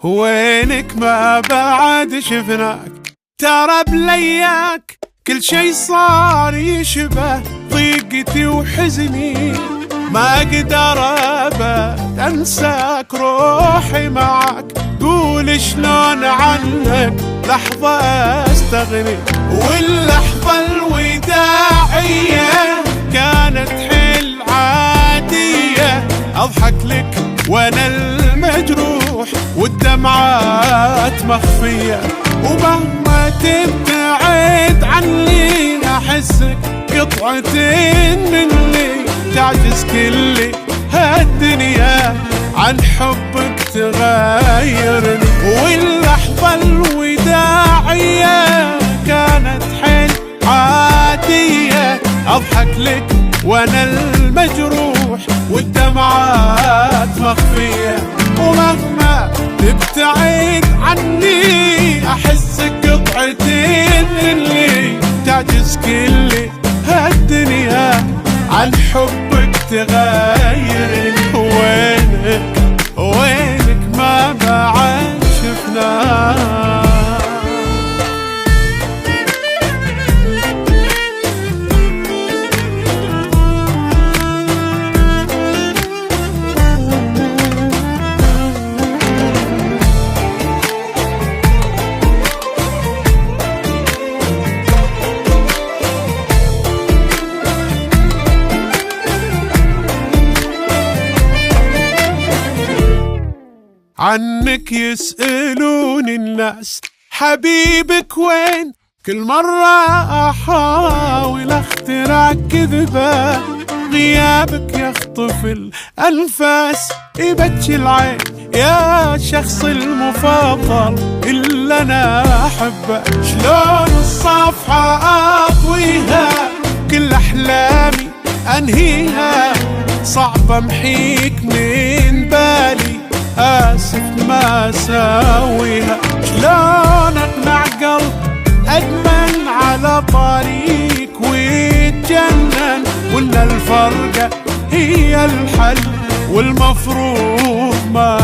وينك ما بعد شفناك، ترى بلياك كل شي صار يشبه ضيقتي وحزني، ما اقدر ابد انساك روحي معاك، قول شلون عنك لحظة استغني. واللحظة الوداعية كانت حيل عادية، اضحك لك وانا المجروح والدمعات مخفية، ومهما تبتعد عني احسك قطعتين مني، تعجز كل هالدنيا عن حبك تغيرني. واللحظة الوداعية كانت حيل عادية، اضحك لك وانا المجروح والدمعات مخفية، ومهما تبتعد عني احسك قطعتين مني، تعجز كل هالدنيا عن حبك تغيرني. وينك ما بعد شفناك. عنك يسألون الناس حبيبك وين، كل مرة أحاول اخترع كذبة، غيابك يخطف الأنفاس يبكي العين، يا شخص المفضل اللي أنا أحبه، شلون الصفحة أطويها كل أحلامي أنهيها، صعب أمحيك من بالي آسف ما ساويها، شلون اقنع قلب ادمن على طريق ويتجنن، ولا الفرقة هي الحل والمفروض ما